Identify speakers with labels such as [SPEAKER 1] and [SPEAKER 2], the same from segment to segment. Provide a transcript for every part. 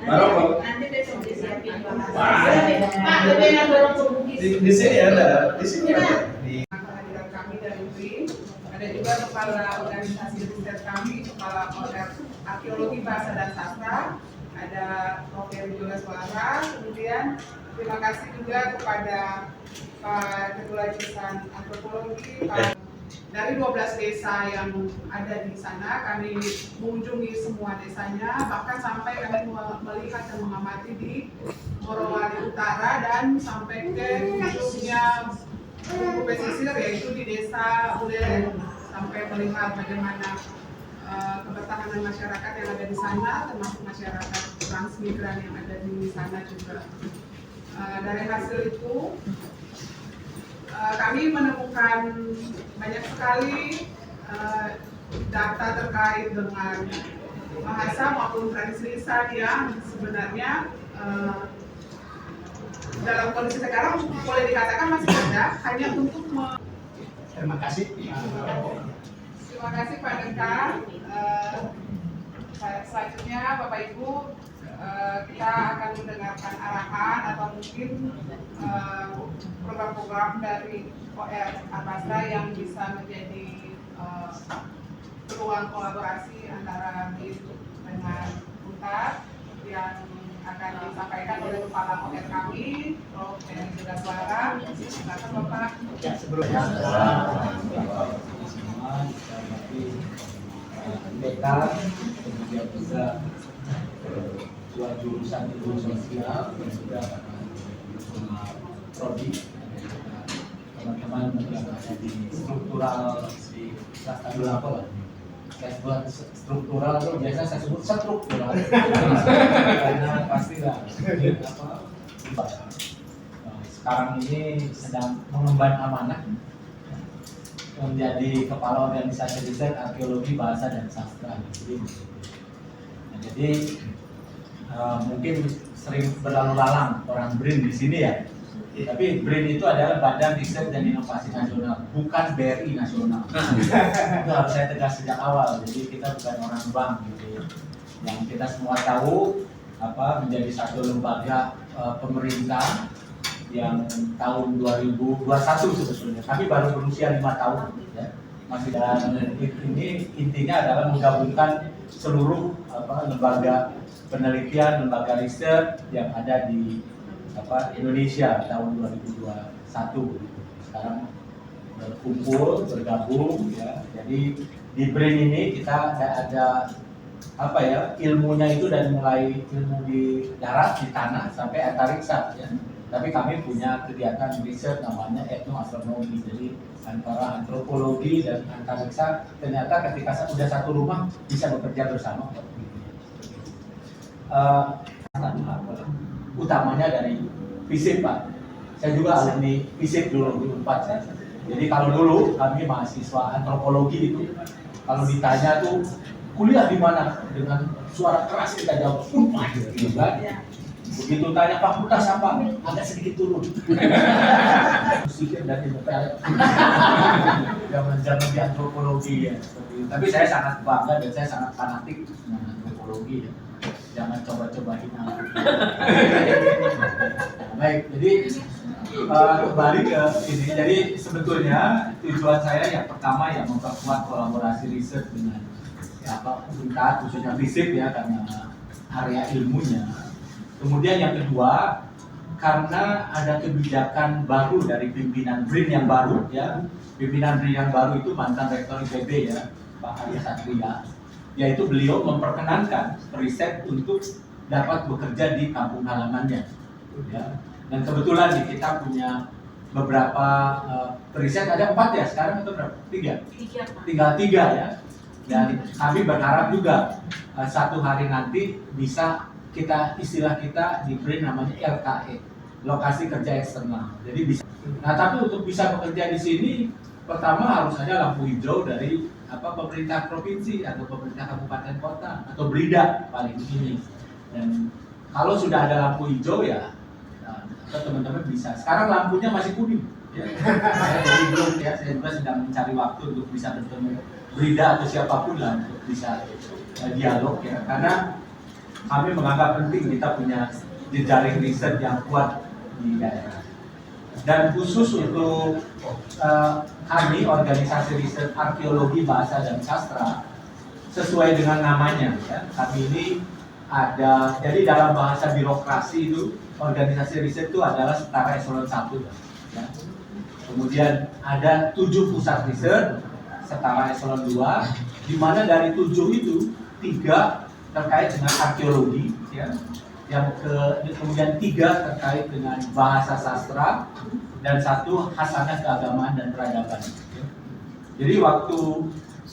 [SPEAKER 1] Maroko.
[SPEAKER 2] Nanti besok disiapin Pak, lebih enak
[SPEAKER 3] di sini ada, di sini ada.
[SPEAKER 4] Kehadiran kami dari BRIN, ada juga kepala organisasi riset kami, kepala arkeologi bahasa dan sastra, ada Prof. Juga Suara. Kemudian terima kasih juga kepada Pak Ketua Jurusan Antropologi, Pak. Dari 12 desa yang ada di sana, kami mengunjungi semua desanya, bahkan sampai kami melihat dan mengamati di Morowali Utara dan sampai ke ujungnya pesisir, yaitu di desa Buleleng, sampai melihat bagaimana kebertahanan masyarakat yang ada di sana, termasuk masyarakat transmigran yang ada di sana juga. Dari hasil itu, kami menemukan banyak sekali data terkait dengan bahasa maupun tradisi lisan yang sebenarnya dalam kondisi sekarang boleh dikatakan masih ada, hanya untuk
[SPEAKER 3] Terima kasih.
[SPEAKER 4] Terima kasih Pak Dekan. Selanjutnya Bapak Ibu, kita akan mendengarkan arahan atau mungkin program-program dari OR Arbastra yang bisa menjadi peluang kolaborasi antara BIN dengan UNTAD yang akan disampaikan oleh kepala OR kami, Prof. Juga Suara. Silakan Bapak.
[SPEAKER 3] Ya, sebelumnya BK, kemudian juga dua jurusan ilmu sosial dan juga prodi teman-teman yang ada di struktural di apa lah, saya buat struktural itu biasa saya sebut struktural karena pasti lah apa sekarang ini sedang mengemban amanah menjadi kepala organisasi riset arkeologi bahasa dan sastra. Jadi mungkin sering berlalu lalang orang BRIN di sini ya. Tapi BRIN itu adalah Badan Riset dan Inovasi Nasional, bukan BRI nasional. Itu harus saya tegas sejak awal. Jadi kita bukan orang bank gitu. Yang kita semua tahu menjadi satu lembaga pemerintah yang tahun 2021 sebetulnya. Tapi baru berusia 5 tahun ya. Masih dalam ini intinya adalah menggabungkan seluruh lembaga penelitian, lembaga riset yang ada di Indonesia tahun 2021. Sekarang berkumpul, bergabung ya. Jadi di BRIN ini kita ada ilmunya itu dari mulai ilmu di darat, di tanah sampai antariksa ya. Tapi kami punya kegiatan riset namanya etnoastronomi. Jadi antara antropologi dan antariksa ternyata ketika sudah satu rumah bisa bekerja bersama. Utamanya dari FISIP Pak. Saya juga alumni FISIP dulu di Unpad. Jadi kalau dulu kami mahasiswa antropologi itu kalau ditanya tuh kuliah di mana dengan suara keras kita jawab Unpad gitu kan. Begitu tanya fakultas apa agak sedikit turun. Sikit dan ilmu pelet. Zaman-zaman di antropologi ya. Tapi saya sangat bangga dan saya sangat fanatik dengan antropologi ya. Jangan coba-coba hina. Baik, jadi kembali ke ini. Jadi sebetulnya tujuan saya yang pertama ya memperkuat kolaborasi riset dengan UNTAD khususnya FISIP ya karena area ilmunya. Kemudian yang kedua karena ada kebijakan baru dari pimpinan BRIN yang baru ya. Pimpinan BRIN yang baru itu mantan rektor IPB ya, Pak Ali Satria. Yaitu beliau memperkenankan periset untuk dapat bekerja di kampung halamannya. Ya. Dan kebetulan nih kita punya beberapa periset ada 4 ya sekarang atau berapa? 3? Tinggal 3 ya. Dan kami berharap juga satu hari nanti bisa istilah kita di BRIN namanya LKE, lokasi kerja eksternal. Jadi bisa. Nah tapi untuk bisa bekerja di sini pertama harus ada lampu hijau dari pemerintah provinsi atau pemerintah kabupaten kota atau BRIDA paling ini. Dan kalau sudah ada lampu hijau ya teman-teman bisa. Sekarang lampunya masih kuning. Ya. Saya jadi belum ya, saya juga sedang mencari waktu untuk bisa bertemu BRIDA atau siapapun lah untuk bisa dialog ya, karena kami menganggap penting kita punya jejaring riset yang kuat di daerah. Dan khusus untuk kami organisasi riset arkeologi bahasa dan sastra, sesuai dengan namanya ya, kami ini ada, jadi dalam bahasa birokrasi itu organisasi riset itu adalah setara eselon 1 ya. Kemudian ada 7 pusat riset setara eselon 2, di mana dari 7 itu 3 terkait dengan arkeologi ya. Kemudian 3 terkait dengan bahasa sastra dan 1 hasanah keagamaan dan peradaban. Jadi waktu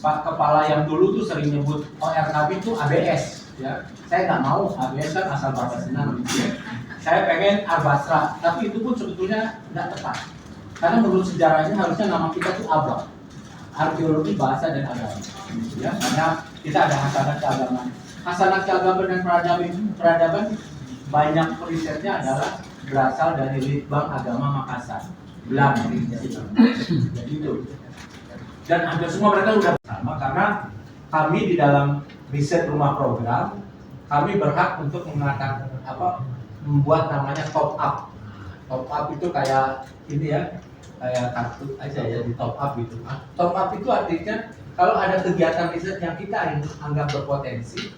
[SPEAKER 3] Pak Kepala yang dulu tuh sering nyebut ORKB itu ABS ya. Saya nggak mau, ABS kan asal Bapak Senang gitu ya. Saya pengen Arbastra, tapi itu pun sebetulnya nggak tepat. Karena menurut sejarahnya harusnya nama kita tuh ABA, Arkeologi Bahasa dan Agama. Ya, karena kita ada hasanah keagamaan. Hasanah keagamaan dan peradaban banyak risetnya adalah berasal dari Litbang Agama Makassar, Belang. Jadi itu. Dan hampir semua mereka sudah bersama karena kami di dalam riset rumah program kami berhak untuk mengatakan membuat namanya top up. Top up itu kayak ini ya, kayak kartu aja ya, di top up gitu. Top up itu artinya kalau ada kegiatan riset yang kita anggap berpotensi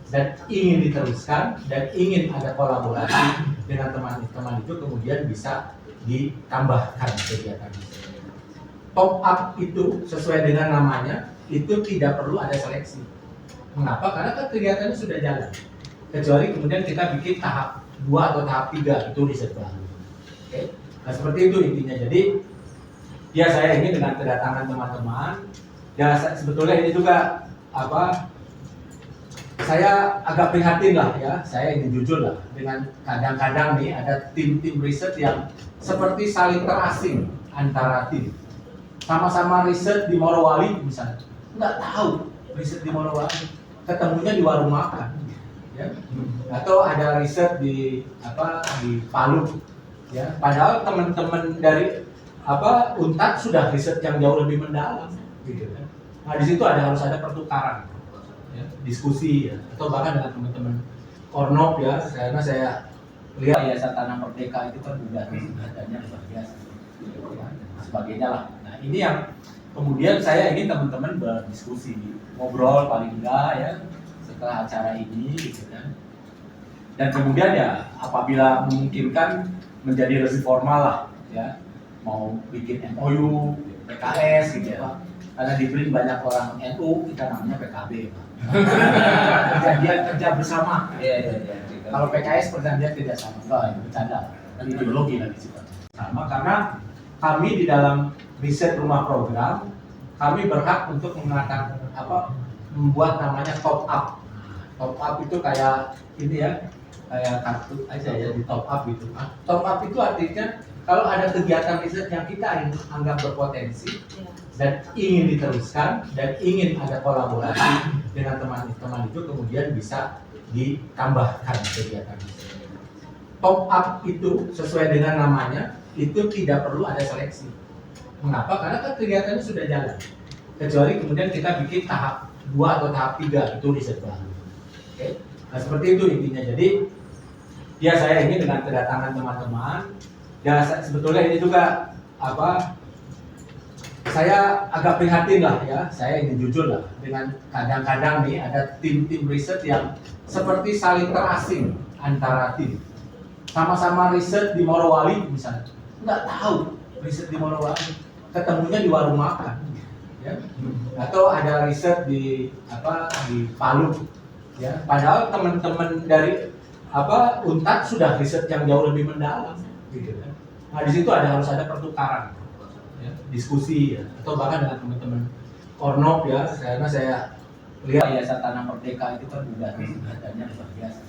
[SPEAKER 3] dan ingin diteruskan dan ingin ada kolaborasi dengan teman-teman itu, kemudian bisa ditambahkan kegiatan riset. Top up itu sesuai dengan namanya itu tidak perlu ada seleksi. Mengapa? Karena kan kegiatannya sudah jalan. Kecuali kemudian kita bikin tahap 2 atau tahap 3 itu riset baru. Oke? Nah seperti itu intinya. Jadi ya saya ingin dengan kedatangan teman-teman, ya sebetulnya ini juga saya agak prihatin lah ya, saya ingin jujur lah dengan kadang-kadang nih ada tim-tim riset yang seperti saling terasing antara tim. Sama-sama riset di Morowali misalnya, nggak tahu riset di Morowali, ketemunya di warung makan, ya. Atau ada riset di Palu, ya. Padahal teman-teman dari Untat sudah riset yang jauh lebih mendalam, gitu kan. Nah di situ harus ada pertukaran, ya, diskusi, ya. Atau bahkan dengan teman-teman Kornop ya, karena saya lihat Yayasan Tanah Merdeka itu kan juga datanya luar biasa, ya, sebagainya lah. Nah ini yang kemudian saya ingin teman-teman berdiskusi, ngobrol paling enggak ya setelah acara ini, gitu kan. Dan kemudian ya apabila memungkinkan menjadi lebih formal lah, ya, mau bikin MOU, PKS gitu ya. Karena di BRIN banyak orang NU, kita namanya PKB, Pak. Perjanjian kerja bersama. Iya. Kalau PKS perjanjian tidak sama, enggak, bercanda. Dan ideologi lagi sih, Pak. Sama karena kami di dalam riset rumah program, kami berhak untuk mengatakan membuat namanya top up. Top up itu kayak ini ya, kayak kartu aja ya, di top up gitu. Top up itu artinya kalau ada kegiatan riset yang kita anggap berpotensi dan ingin diteruskan dan ingin ada kolaborasi dengan teman-teman itu, kemudian bisa ditambahkan kegiatan riset. Top up itu sesuai dengan namanya itu tidak perlu ada seleksi. Mengapa? Karena kan kegiatannya sudah jalan. Kecuali kemudian kita bikin tahap 2 atau tahap 3 itu riset baru. Oke? Nah seperti itu intinya. Jadi ya saya ingin dengan kedatangan teman-teman, ya sebetulnya ini juga saya agak prihatin lah ya, saya ingin jujur lah dengan kadang-kadang nih ada tim-tim riset yang seperti saling terasing antara tim. Sama-sama riset di Morowali misalnya, nggak tahu riset di Morowali, ketemunya di warung makan, ya. Atau ada riset di Palu, ya. Padahal teman-teman dari Untat sudah riset yang jauh lebih mendalam, gitu kan. Nah di situ harus ada pertukaran, ya, diskusi, ya. Atau bahkan dengan teman-teman Kornop ya, karena saya lihat Yayasan Tanah Merdeka itu kan juga datanya luar biasa,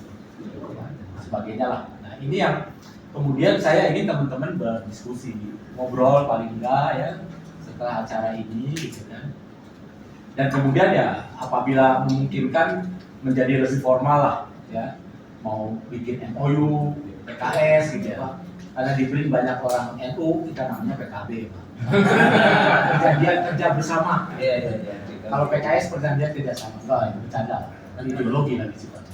[SPEAKER 3] ya, sebagainya lah. Nah ini yang kemudian saya ingin teman-teman berdiskusi, ngobrol paling enggak ya setelah acara ini, gitu kan. Dan kemudian ya apabila memungkinkan menjadi lebih formal lah, ya, mau bikin MOU, PKS gitu ya. Karena di BRIN banyak orang NU, kita namanya PKB, Pak. Perjanjian kerja bersama. Iya. Kalau PKS perjanjian tidak sama, enggak, itu bercanda. Kan ideologi lagi sifatnya.